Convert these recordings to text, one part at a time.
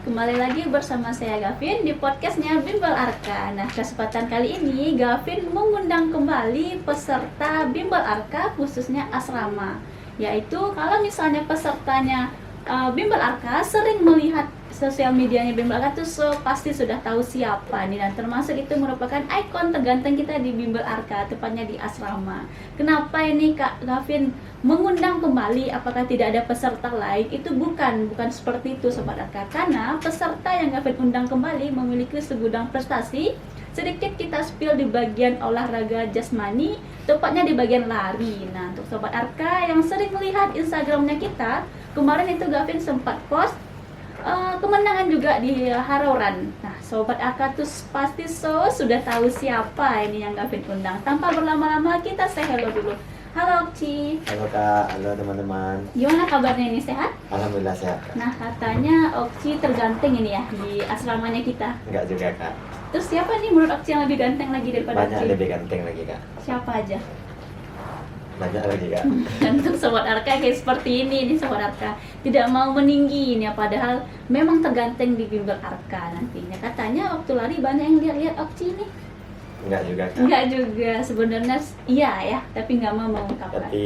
Kembali lagi bersama saya Gavin di podcastnya Bimbel Arka. Nah, kesempatan kali ini Gavin mengundang kembali peserta Bimbel Arka khususnya asrama. Yaitu kalau misalnya pesertanya Bimbel Arka sering melihat sosial medianya Bimbel Arka tuh pasti sudah tahu siapa nih, dan termasuk itu merupakan ikon terganteng kita di Bimbel Arka, tepatnya di asrama. Kenapa ini Kak Gavin mengundang kembali? Apakah tidak ada peserta lain? Itu bukan seperti itu Sobat Arka, karena peserta yang Gavin undang kembali memiliki segudang prestasi. Sedikit kita spill di bagian olahraga jasmani, tepatnya di bagian lari. Nah, untuk Sobat Arka yang sering melihat Instagramnya kita, kemarin itu Gavin sempat post kemenangan juga di Haroran. Nah, Sobat Arka tuh pasti sudah tahu siapa ini yang Gavin undang. Tanpa berlama-lama kita say hello dulu. Halo Okci. Halo Kak, halo teman-teman. Gimana kabarnya ini, sehat? Alhamdulillah sehat Kak. Nah, katanya Okci terganteng ini ya di asramanya kita. Enggak juga Kak. Terus siapa nih menurut Okci yang lebih ganteng lagi daripada Banyak Okci? lebih ganteng lagi Kak. Siapa aja? Banyak lagi Kak. Dan untuk Sobat Arka kayak seperti ini Sobat Arka tidak mau meninggi ini ya, padahal memang terganteng di Bimbel Arka nantinya. Katanya waktu lari banyak yang lihat Okci nih. Enggak juga Kak. Enggak juga, sebenarnya iya ya, tapi nggak mau mengungkapkan. Tapi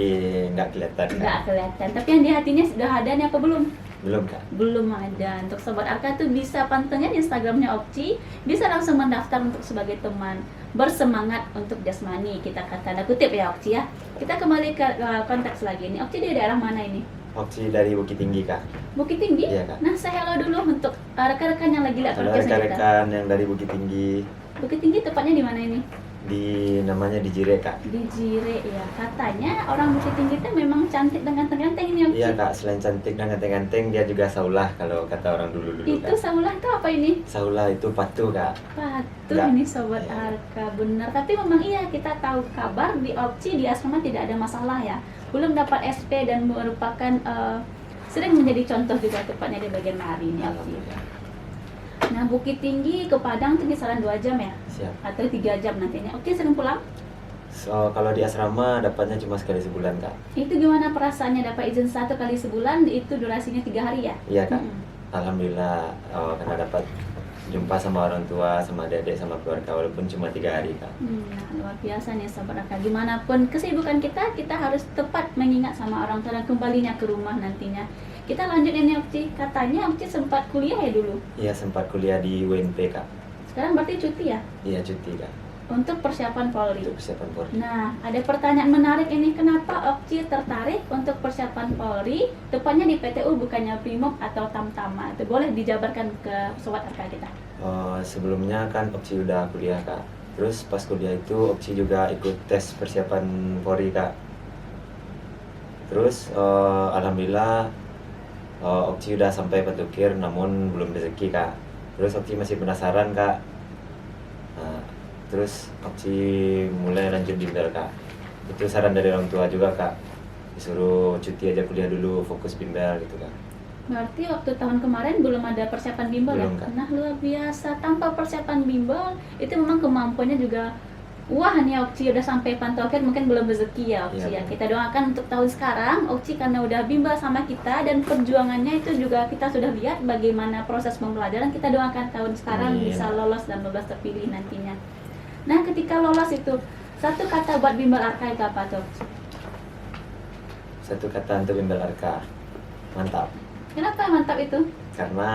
enggak kelihatan Kak. Nggak kelihatan, tapi yang di hatinya sudah ada nih apa belum? Belum Kak. Belum ada. Untuk Sobat Arka tuh bisa pantengin Instagramnya Okci, bisa langsung mendaftar untuk sebagai teman bersemangat untuk jasmani, kita tanda kutip ya Okci ya. Kita kembali ke konteks lagi nih. Okci dari daerah mana ini? Okci dari Bukit Tinggi Kak. Bukit Tinggi? Iya, Kak. Nah, saya hello dulu untuk rekan-rekan yang lagi lihat Halo podcastnya kita. rekan-rekan yang dari Bukit Tinggi. Bukit Tinggi tepatnya di mana ini? Namanya di Jire Kak. Di Jire ya. Katanya orang Bukit Tinggi itu memang cantik dan ganteng-ganteng ini Okci. Iya Kak, selain cantik dan ganteng-ganteng dia juga saulah kalau kata orang dulu-dulu Itu Kak. saulah itu apa ini? Saulah itu patuh Kak. Patuh Enggak. ini Sobat Iya. Arka, benar. Tapi memang iya, kita tahu kabar di Okci di asrama tidak ada masalah ya. Belum dapat SP dan merupakan sering menjadi contoh juga tepatnya di bagian lari ini Okci. Alhamdulillah. Nah, Bukit Tinggi ke Padang tuh kisaran 2 jam ya? Siap. Atau 3 jam nantinya. Okci sering pulang? So, kalau di asrama dapatnya cuma sekali sebulan Kak. Itu gimana perasaannya dapat izin 1 kali sebulan, itu durasinya 3 hari ya? Iya Kak. Mm-mm. Alhamdulillah karena dapat jumpa sama orang tua, sama adik-adik, sama keluarga walaupun cuma 3 hari Kak. Nah, luar biasa nih Sobat Arka. Gimana pun kesibukan kita harus tepat mengingat sama orang tua dan kembalinya ke rumah nantinya. Kita lanjut ini Okci. Katanya Okci sempat kuliah ya dulu. Iya sempat kuliah di UNP Kak. Sekarang berarti cuti ya Iya cuti Kak. untuk persiapan Polri. Untuk persiapan Polri. Nah, ada pertanyaan menarik ini. Kenapa Okci tertarik untuk persiapan Polri? Tepatnya di PTU bukannya Brimob atau Tamtama. Itu boleh dijabarkan ke Sobat Arka kita. Sebelumnya kan Okci udah kuliah Kak. Terus pas kuliah itu Okci juga ikut tes persiapan Polri Kak. Terus alhamdulillah Okci udah sampai Petukir namun belum rezeki Kak. Terus Okci masih penasaran Kak. Nah, terus Okci mulai lanjut bimbel Kak. Itu saran dari orang tua juga Kak. Disuruh cuti aja kuliah dulu, fokus bimbel gitu Kak. Berarti waktu tahun kemarin belum ada persiapan bimbel Belum, ya? Kak. Nah, luar biasa. Tanpa persiapan bimbel, itu memang kemampuannya juga wah nih Okci udah sampai Pantauker, mungkin belum rezeki ya Okci ya. Iya, Kita doakan untuk tahun sekarang Okci karena udah bimbel sama kita dan perjuangannya itu juga kita sudah lihat bagaimana proses pembelajaran. Kita doakan tahun sekarang Amin. bisa lolos dan lolos terpilih nantinya. Nah, ketika lolos itu satu kata buat bimbel Arka itu apa tuh? Satu kata untuk bimbel Arka. Mantap. Kenapa mantap itu? Karena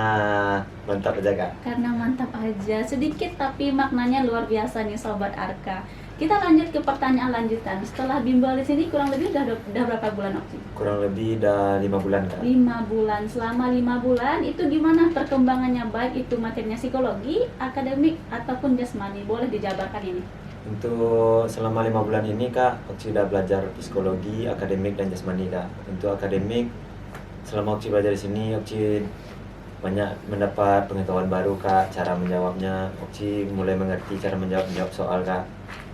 mantap aja Kak. Karena mantap aja, sedikit tapi maknanya luar biasa nih Sobat Arka. Kita lanjut ke pertanyaan lanjutan. Setelah bimbel di sini kurang lebih udah berapa bulan Okci? Kurang lebih udah 5 bulan Kak. 5 bulan. Selama 5 bulan itu gimana perkembangannya, baik itu materinya psikologi, akademik ataupun jasmani? Boleh dijabarkan ini. Untuk selama 5 bulan ini Kak, Okci udah belajar psikologi, akademik dan jasmani Kak. Untuk akademik, selama Okci belajar di sini, Okci banyak mendapat pengetahuan baru Kak, cara menjawabnya. Okci mulai mengerti cara menjawab soal Kak.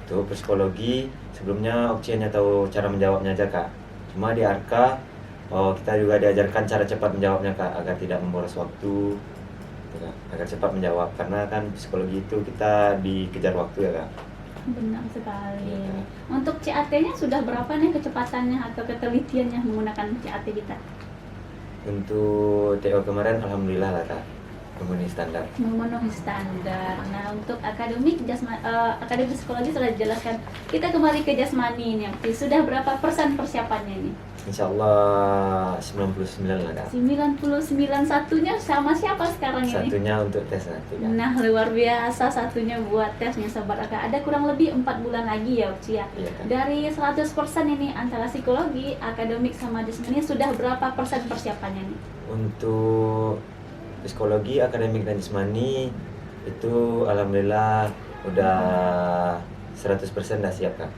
Untuk psikologi, sebelumnya Okci hanya tahu cara menjawabnya aja Kak. Cuma di Arka, kita juga diajarkan cara cepat menjawabnya Kak, agar tidak memboros waktu, gitu, Kak. Agar cepat menjawab. Karena kan psikologi itu kita dikejar waktu ya Kak. Benar sekali. Iya. Untuk CAT-nya sudah berapa nih kecepatannya atau ketelitiannya menggunakan CAT kita? Untuk TO kemarin alhamdulillah lah Kak. memenuhi standar. Memenuhi standar. Nah, untuk akademik akademik psikologi sudah dijelaskan. Kita kembali ke jasmani ini, Okci. Sudah berapa persen persiapannya ini? Insya Allah 99 lah kak. 99, satunya sama siapa sekarang ini? Satunya untuk tes nanti kak. Nah, luar biasa, satunya buat tesnya Sobat Arka. Ada kurang lebih 4 bulan lagi ya, Okci ya. Iya, Kak. Dari 100% ini antara psikologi, akademik sama jasmani sudah berapa persen persiapannya nih? Untuk psikologi, akademik dan jasmani itu alhamdulillah udah 100% dah siap kak.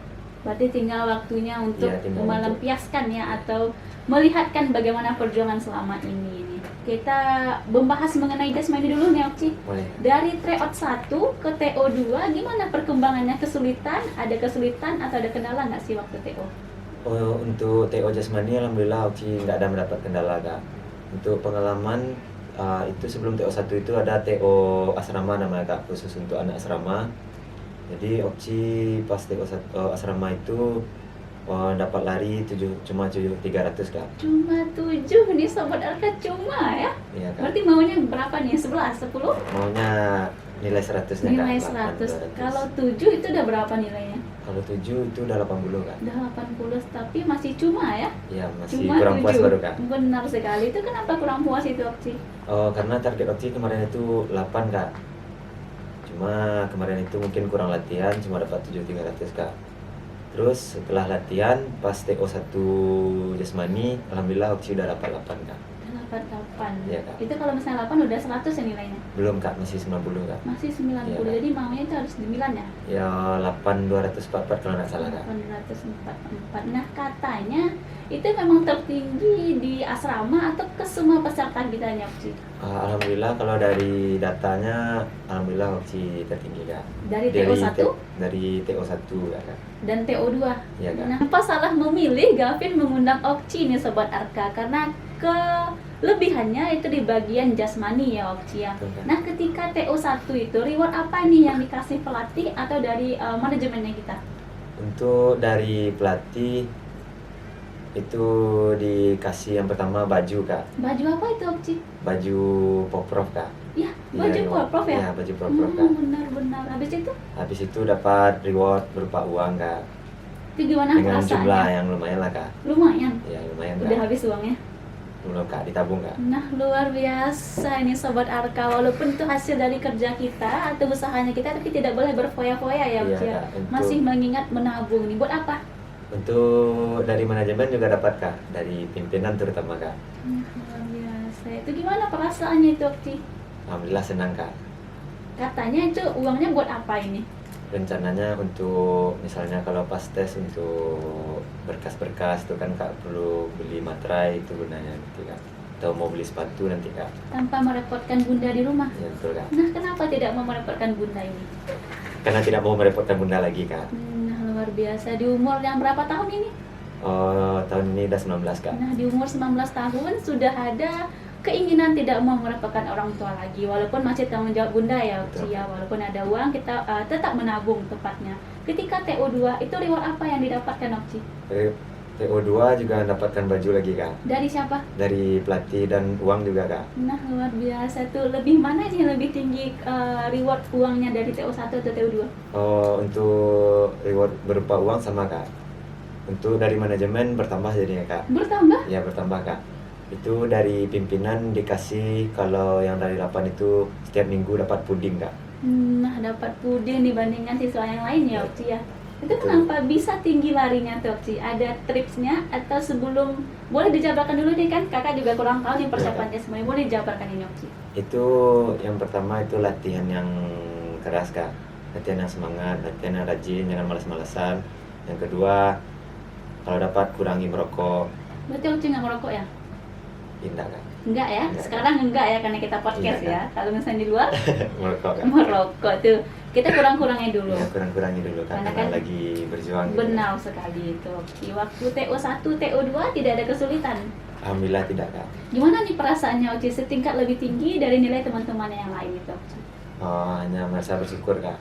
Berarti tinggal waktunya untuk Iya, tinggal melampiaskan ya, atau melihatkan bagaimana perjuangan selama ini. Kita membahas mengenai jasmani dulu nih, Okci. Boleh. Dari tryout 1 ke TO2, gimana perkembangannya? Kesulitan? Ada kesulitan atau ada kendala nggak sih waktu TO? Oh, untuk TO jasmani alhamdulillah Oci nggak ada mendapat kendala kak. Untuk pengalaman itu sebelum TO 1 itu ada TO asrama namanya kak, khusus untuk anak asrama. Jadi Oci pas TO asrama itu dapat lari 300 kak. Cuma 7 nih Sobat Arka, cuma ya? Iya kak. Berarti maunya berapa nih? 11, 10? Maunya nilai 100-nya kak. Nilai 100. 800. Kalau 7 itu udah berapa nilainya? Kalau 7 itu udah 80 kak. Udah 80, tapi masih cuma ya? Iya masih Cuma kurang puas 7. baru kak. Benar sekali. Itu kenapa kurang puas itu, Okci? Oh, karena target Oci kemarin itu 8 kak. Cuma kemarin itu mungkin kurang latihan, cuma dapat 7.300 kak. Terus setelah latihan pas TO 1 jasmani, alhamdulillah Oci udah dapat 8 kak. Udah 88. Iya, Kak. Itu kalau misalnya 8 udah 100 ya nilainya? Belum kak, masih 90 kak. Masih 90. Iya, Kak. Jadi maunya itu harus 9 ya? Ya 8244 kalau nggak salah kak. 844. Nah, katanya itu memang tertinggi di asrama atau ke semua peserta kita nih, Okci? Alhamdulillah kalau dari datanya, alhamdulillah Oci tertinggi kak. Dari TO 1 Dari TO 1 ya kak. dan TO2. Iya, Kak. Nah, apa salah memilih Gavin mengundang Okci nih Sobat Arka? Karena kelebihannya itu di bagian jasmani ya, Okci ya. Betul, Kak. Nah, ketika TO 1 itu reward apa nih yang dikasih pelatih atau dari manajemennya kita? Untuk dari pelatih itu dikasih yang pertama baju kak. Baju apa itu, Okci? Baju Poprov kak. Ya, baju Prof ya? Iya, baju Poprov kak. Benar-benar. Habis itu Habis itu dapat reward berupa uang kak. itu gimana Dengan jumlah perasaannya? yang lumayan lah kak. Lumayan. Ya lumayan Udah kak. habis uangnya. Belum kak, ditabung kak. Nah, luar biasa ini Sobat Arka. Walaupun itu hasil dari kerja kita atau usahanya kita, tapi tidak boleh berfoya-foya ya, Iya, Okci ya. Kak. Untuk- Masih mengingat menabung nih. Buat apa? Untuk dari manajemen juga dapat kak, dari pimpinan terutama kak. Nah, luar biasa. Itu gimana perasaannya itu, Okci? Alhamdulillah senang kak. Katanya itu uangnya buat apa ini? Rencananya untuk misalnya kalau pas tes untuk berkas-berkas itu kan kak perlu beli materai itu gunanya nanti kak. Atau mau beli sepatu nanti kak. Tanpa merepotkan bunda di rumah. Ya betul kak. Nah, kenapa tidak mau merepotkan bunda ini? Karena tidak mau merepotkan bunda lagi kak. Nah, luar biasa. Di umur yang berapa tahun ini? Oh, tahun ini udah 19 kak. Nah, di umur 19 tahun sudah ada keinginan tidak mau merepotkan orang tua lagi, walaupun masih tanggung jawab bunda ya, Okci Betul. ya. Walaupun ada uang, kita tetap menabung tepatnya. Ketika TO2 itu reward apa yang didapatkan, Okci? Dari TO2 juga mendapatkan baju lagi kak. Dari siapa? Dari pelatih dan uang juga kak. Nah, luar biasa tuh. Lebih mana nih lebih tinggi reward uangnya dari TO1 atau TO2? Oh, untuk reward berupa uang sama kak. Untuk dari manajemen bertambah jadinya kak. Bertambah? Ya bertambah kak. Itu dari pimpinan dikasih kalau yang dari 8 itu setiap minggu dapat puding kak. Nah, dapat puding dibandingkan siswa yang lain ya, Okci ya. Itu Betul. kenapa bisa tinggi larinya tuh, Okci? Ada tripsnya atau sebelum, boleh dijabarkan dulu deh, kan kakak juga kurang tahu nih persiapannya semuanya. Boleh dijabarkan ini, Okci? Itu yang pertama itu latihan yang keras kak. Latihan yang semangat, latihan yang rajin, jangan malas-malasan. Yang kedua, kalau dapat kurangi merokok. Berarti Okci nggak merokok ya? Indah kak. Enggak ya? Enggak. Sekarang enggak ya, karena kita podcast Iya, ya. Kalau misalnya di luar, Merokok kak. merokok tuh. Kita kurang-kurangin dulu. Ya, kurang-kurangi dulu kak, Karena karena kan lagi berjuang. gitu. Benar sekali itu. Di waktu TO1, TO2 tidak ada kesulitan. Alhamdulillah tidak kak. Gimana nih perasaannya, Okci? Setingkat lebih tinggi dari nilai teman-teman yang lain itu, Okci? Hanya merasa bersyukur kak,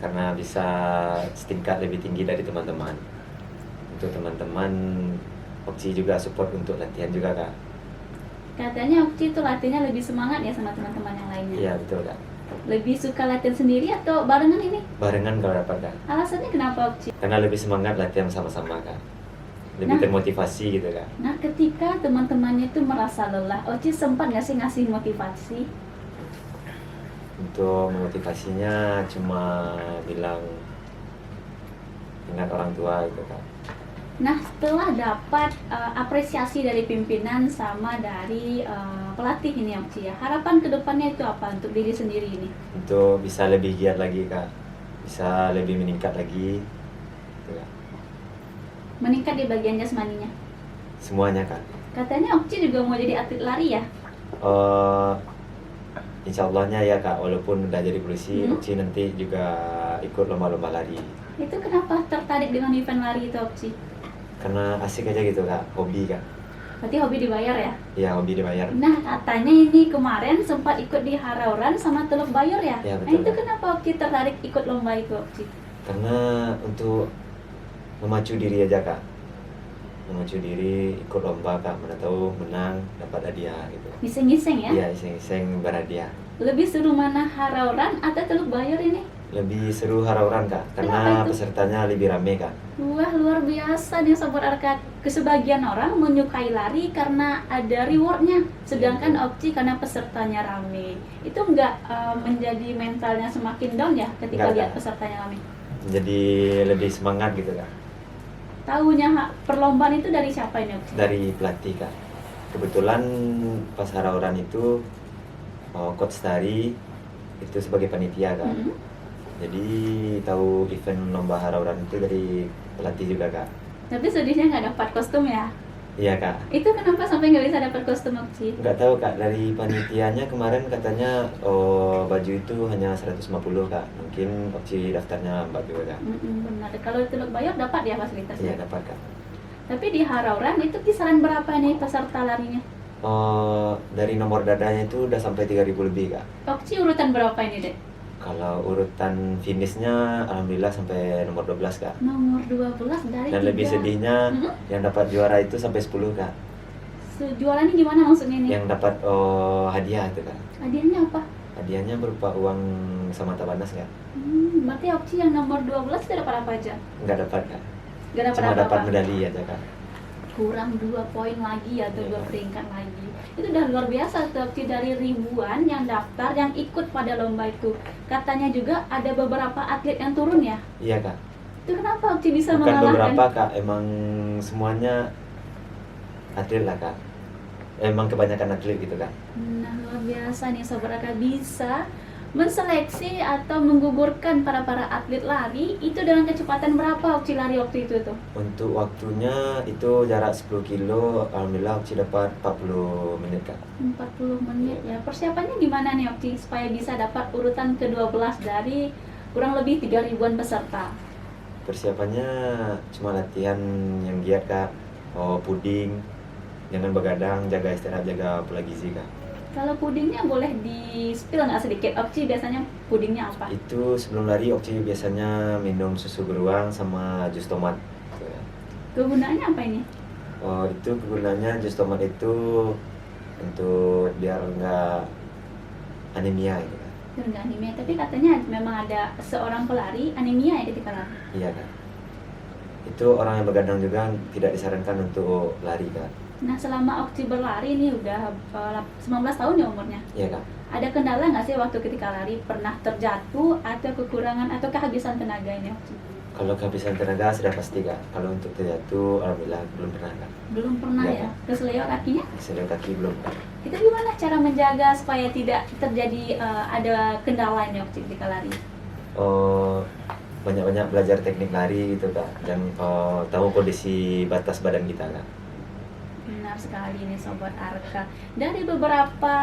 karena bisa setingkat lebih tinggi dari teman-teman. Untuk teman-teman, Okci juga support untuk latihan juga kak. Katanya Okci itu latihannya lebih semangat ya sama teman-teman yang lainnya. Iya betul kak. Lebih suka latihan sendiri atau barengan ini? Barengan kalau dapat kak. Alasannya kenapa Okci? Karena lebih semangat latihan sama-sama kak. Lebih Nah. termotivasi gitu kak. Nah, ketika teman-temannya itu merasa lelah, Oci sempat nggak sih ngasih motivasi? Untuk memotivasinya cuma bilang ingat orang tua gitu kak. Nah, setelah dapat apresiasi dari pimpinan sama dari pelatih ini Okci ya, harapan kedepannya itu apa untuk diri sendiri ini? Untuk bisa lebih giat lagi kak. Bisa lebih meningkat lagi gitu kak. Meningkat di bagian jasmaninya. Semuanya kak. Katanya Okci juga mau jadi atlet lari ya? Insya Allahnya ya kak, walaupun udah jadi polisi, Hmm. Okci nanti juga ikut lomba-lomba lari. Itu kenapa tertarik dengan event lari itu Okci? Karena asik aja gitu kak, hobi kak. Berarti hobi dibayar ya? Iya hobi dibayar. Nah, katanya ini kemarin sempat ikut di Harauran sama Teluk Bayur ya? Ya, Nah, betul, itu Kak. kenapa Okci tertarik ikut lomba itu Okci? Karena untuk memacu diri aja kak. Memacu diri, ikut lomba kak, mana tahu menang, dapat hadiah gitu. Iseng-iseng ya? Iya iseng-iseng berhadiah. Lebih seru mana Harauran atau Teluk Bayur ini? Lebih seru Harauran kak, Kenapa karena itu? pesertanya lebih rame kak. Wah, luar biasa nih Sobat Arka. Kesebagian orang menyukai lari karena ada rewardnya, sedangkan Okci karena pesertanya rame. Itu nggak menjadi mentalnya semakin down ya ketika Nggak, lihat Kak. pesertanya rame? Jadi lebih semangat gitu kak. Tahunya perlombaan itu dari siapa ini Okci? Dari pelatih kak. Kebetulan pas Harauran itu Coach Tari itu sebagai panitia kak. Mm-mm. Jadi tahu event lomba Harauran itu dari pelatih juga kak. Tapi sedihnya nggak dapat kostum ya? Iya kak. Itu kenapa sampai nggak bisa dapat kostum Okci? Nggak tahu kak, dari panitianya kemarin katanya baju itu hanya 150 kak. Mungkin opsi daftarnya lambat juga kak. Benar. Kalau di Teluk Bayur dapat ya fasilitasnya. Iya dapat kak. Tapi di Harauran itu kisaran berapa nih peserta larinya? Dari nomor dadanya itu udah sampai 3.000 lebih kak. Okci urutan berapa ini dek? Kalau urutan finishnya alhamdulillah sampai nomor 12 kak. Nomor 12 dari Dan lebih 3. sedihnya Mhm. yang dapat juara itu sampai 10 kak. Jualannya gimana maksudnya nih? Yang dapat hadiah itu kak. Hadiahnya apa? Hadiahnya berupa uang sama Tabanas kak. Berarti Okci yang nomor 12 itu dapat apa aja? Nggak dapat kak. Gak dapat Cuma dapat apa-apa? medali aja kak. Kurang 2 poin lagi atau Iya. 2 peringkat lagi. Itu udah luar biasa tuh Okci, dari ribuan yang daftar, yang ikut pada lomba itu. Katanya juga ada beberapa atlet yang turun ya? Iya kak. Itu kenapa Okci bisa Bukan mengalahkan? beberapa kak, emang semuanya atlet lah kak. Emang kebanyakan atlet gitu kak. Nah, luar biasa nih Sobat Raka, bisa menseleksi atau menggugurkan para atlet lari itu dengan kecepatan berapa Okci lari waktu itu tuh? Untuk waktunya itu jarak 10 kilo, alhamdulillah Okci dapat 40 menit kak. 40 menit ya. Persiapannya gimana nih Okci supaya bisa dapat urutan ke-12 dari kurang lebih 3.000-an peserta? Persiapannya cuma latihan yang giat kak. Puding, jangan begadang, jaga istirahat, jaga pola gizi kak. Kalau pudingnya boleh di-spill nggak sedikit? Okci biasanya pudingnya apa? Itu sebelum lari Okci biasanya minum susu beruang sama jus tomat gitu ya. Kegunaannya apa ini? Itu kegunaannya jus tomat itu untuk biar nggak anemia gitu kan. Biar nggak anemia, tapi katanya memang ada seorang pelari anemia ya ketika lari. Iya kan. Itu orang yang begadang juga tidak disarankan untuk lari kan. Nah, selama Okci berlari ini udah 19 tahun ya umurnya. Iya kan. Ada kendala nggak sih waktu ketika lari? Pernah terjatuh atau kekurangan atau kehabisan tenaga ini Okci? Kalau kehabisan tenaga sudah pasti kak. Kalau untuk terjatuh alhamdulillah belum pernah kak. Belum pernah Iya, ya? Keseleo kakinya? Keseleo kaki belum kak. Itu gimana cara menjaga supaya tidak terjadi ada kendala ini Okci ketika lari? Banyak-banyak belajar teknik lari gitu kak. Dan tahu kondisi batas badan kita kak. Benar sekali nih Sobat Arka. Dari beberapa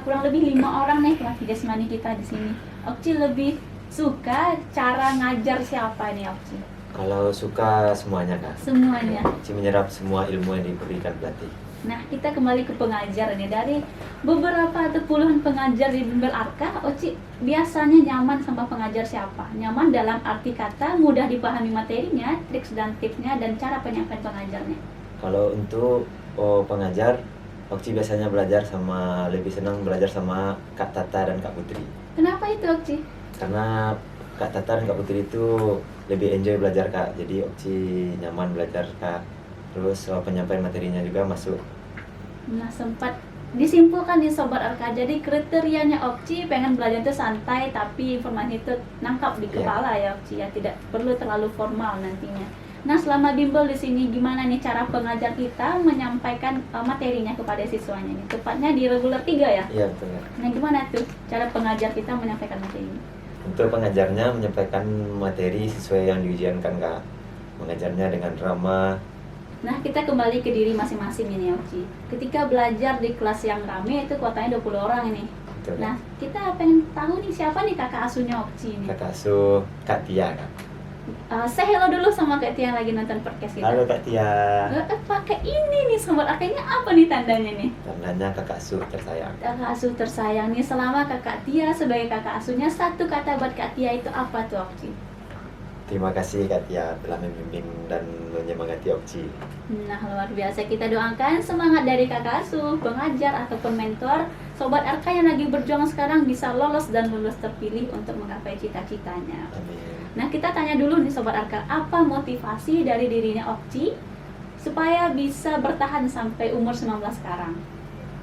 kurang lebih 5 orang nih pelatih jasmani kita di sini, Okci lebih suka cara ngajar siapa nih Okci? Kalau suka semuanya kak. Semuanya. Okci menyerap semua ilmu yang diberikan pelatih. Nah, kita kembali ke pengajar nih. Dari beberapa atau puluhan pengajar di Bimbel Arka, Okci biasanya nyaman sama pengajar siapa? Nyaman dalam arti kata mudah dipahami materinya, triks dan tipsnya, dan cara penyampaian pengajarnya. Kalau untuk pengajar Okci biasanya lebih senang belajar sama Kak Tata dan Kak Putri. Kenapa itu Okci? Karena Kak Tata dan Kak Putri itu lebih enjoy belajar Kak. Jadi Okci nyaman belajar Kak. Terus penyampaian materinya juga masuk. Nah, sempat disimpulkan nih Sobat Arka, jadi kriterianya Okci pengen belajar itu santai tapi informasi itu nangkap di kepala ya Okci ya, tidak perlu terlalu formal nantinya. Nah, selama bimbel di sini gimana nih cara pengajar kita menyampaikan materinya kepada siswanya nih? Tepatnya di reguler 3 ya? Iya betul Kak. Nah, gimana tuh cara pengajar kita menyampaikan materi ini? Untuk pengajarnya menyampaikan materi sesuai yang diujiankan Kak. Mengajarnya dengan drama. Nah, kita kembali ke diri masing-masing ini Okci. Ketika belajar di kelas yang rame itu kuotanya 20 orang ini. Betul, Nah, kita pengen tahu nih siapa nih kakak asuhnya Okci ini. Kakak asuh Kak Tia Kak. Say hello dulu sama Kak Tia yang lagi nonton podcast kita. Halo Kak Tia. Pakai ini nih Sobat Arka, apa nih tandanya nih? Tandanya kakak asuh tersayang. Kakak asuh tersayang nih, selama kakak Tia sebagai kakak asuhnya, satu kata buat Kak Tia itu apa tuh Okci? Terima kasih Kak Tia telah membimbing dan menyemangati Okci. Nah, luar biasa, kita doakan semangat dari kakak asuh, pengajar ataupun mentor Sobat Arka yang lagi berjuang sekarang bisa lolos dan lulus terpilih untuk menggapai cita-citanya. Amin. Nah, kita tanya dulu nih Sobat Arka, apa motivasi dari dirinya Okci supaya bisa bertahan sampai umur 19 sekarang?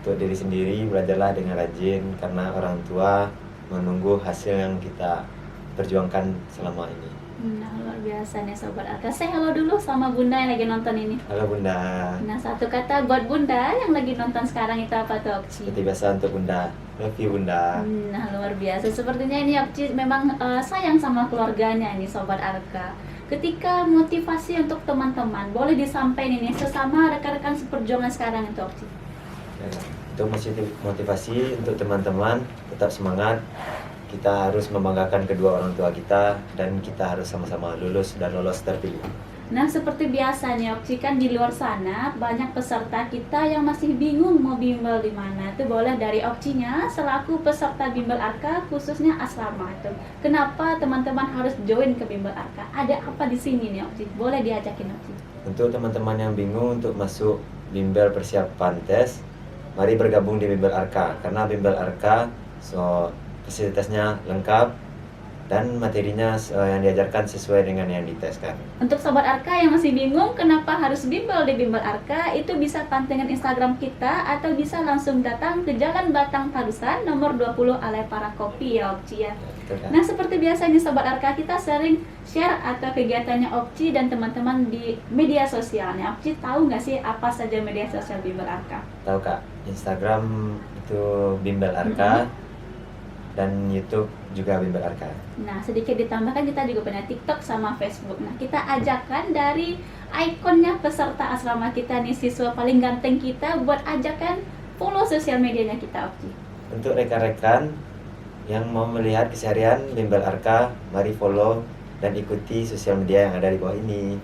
Untuk diri sendiri belajarlah dengan rajin karena orang tua menunggu hasil yang kita perjuangkan selama ini. Nah, luar biasa nih Sobat Arka. Say hello dulu sama Bunda yang lagi nonton ini. Halo Bunda. Nah, satu kata buat Bunda yang lagi nonton sekarang itu apa tuh Okci? Seperti biasa untuk Bunda, love you Bunda. Nah, luar biasa. Sepertinya ini Okci memang sayang sama keluarganya ini Sobat Arka. Ketika motivasi untuk teman-teman, boleh disampaikan ini sesama rekan-rekan seperjuangan sekarang itu Okci. Untuk motivasi untuk teman-teman tetap semangat. Kita harus membanggakan kedua orang tua kita dan kita harus sama-sama lulus dan lolos terpilih. Nah, seperti biasa nih Okci, kan di luar sana banyak peserta kita yang masih bingung mau bimbel di mana. Itu boleh dari Okcinya selaku peserta bimbel Arka khususnya asrama itu. Kenapa teman-teman harus join ke bimbel Arka? Ada apa di sini nih Okci? Boleh diajakin Okci. Untuk teman-teman yang bingung untuk masuk bimbel persiapan tes, mari bergabung di bimbel Arka karena bimbel Arka fasilitasnya lengkap dan materinya yang diajarkan sesuai dengan yang diteskan. Untuk Sobat Arka yang masih bingung kenapa harus bimbel di bimbel Arka, itu bisa pantengin Instagram kita atau bisa langsung datang ke Jalan Batang Tarusan nomor 20 Alai Parakopi ya Okci ya. Nah, seperti biasa nih Sobat Arka, kita sering share atau kegiatannya Okci dan teman-teman di media sosialnya. Okci tahu nggak sih apa saja media sosial bimbel Arka? Tahu Kak, Instagram itu bimbel Arka. Dan YouTube juga bimbel Arka. Nah, sedikit ditambahkan kita juga punya TikTok sama Facebook. Nah, kita ajakan dari ikonnya peserta asrama kita nih, siswa paling ganteng kita, buat ajakan follow sosial medianya kita, Okci. Untuk rekan-rekan yang mau melihat keseharian bimbel Arka, mari follow dan ikuti sosial media yang ada di bawah ini.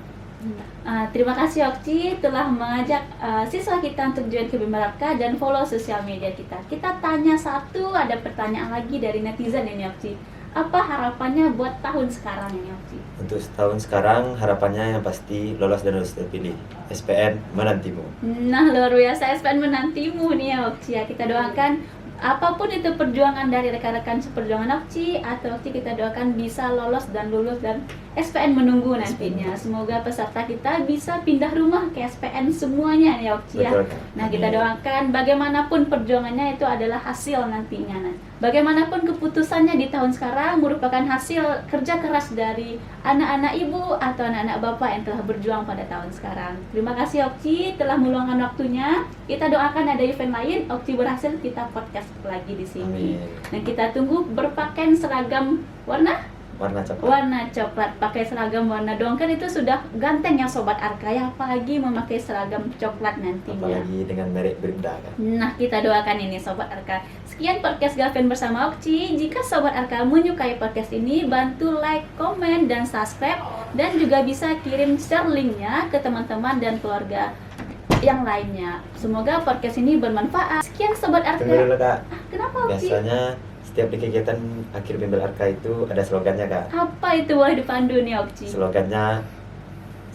Terima kasih Okci telah mengajak siswa kita untuk join ke bimbel Arka dan follow sosial media kita. Kita tanya satu, ada pertanyaan lagi dari netizen ini Okci. Apa harapannya buat tahun sekarang ini Okci? Untuk tahun sekarang harapannya yang pasti lolos dan lulus terpilih. SPN menantimu. Nah, luar biasa, SPN menantimu nih ya Okci ya. Kita doakan apapun itu perjuangan dari rekan-rekan seperjuangan Okci atau Okci, kita doakan bisa lolos dan lulus dan SPN menunggu nantinya. Semoga peserta kita bisa pindah rumah ke SPN semuanya ya Okci ya. Nah, kita doakan bagaimanapun perjuangannya itu adalah hasil nantinya. Nah, bagaimanapun keputusannya di tahun sekarang merupakan hasil kerja keras dari anak-anak ibu atau anak-anak bapak yang telah berjuang pada tahun sekarang. Terima kasih Okci telah meluangkan waktunya. Kita doakan ada event lain Okci berhasil, kita podcast lagi di sini. Dan kita tunggu berpakaian seragam warna coklat, pakai seragam warna dongker itu sudah ganteng ya Sobat Arka ya, apalagi memakai seragam coklat nantinya. Apalagi dengan merek Bribda kan. Nah, kita doakan ini Sobat Arka. Sekian podcast Gavin bersama Okci. Jika Sobat Arka menyukai podcast ini, bantu like, komen, dan subscribe, dan juga bisa kirim share linknya ke teman-teman dan keluarga yang lainnya. Semoga podcast ini bermanfaat. Sekian Sobat Arka. Tunggu dulu Kak. Kenapa Okci? Biasanya setiap di kegiatan akhir bimbel Arka itu ada slogannya Kak. Apa itu, boleh dipandu nih Okci? Slogannya,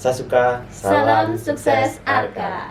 saya suka, Salam sukses Arka.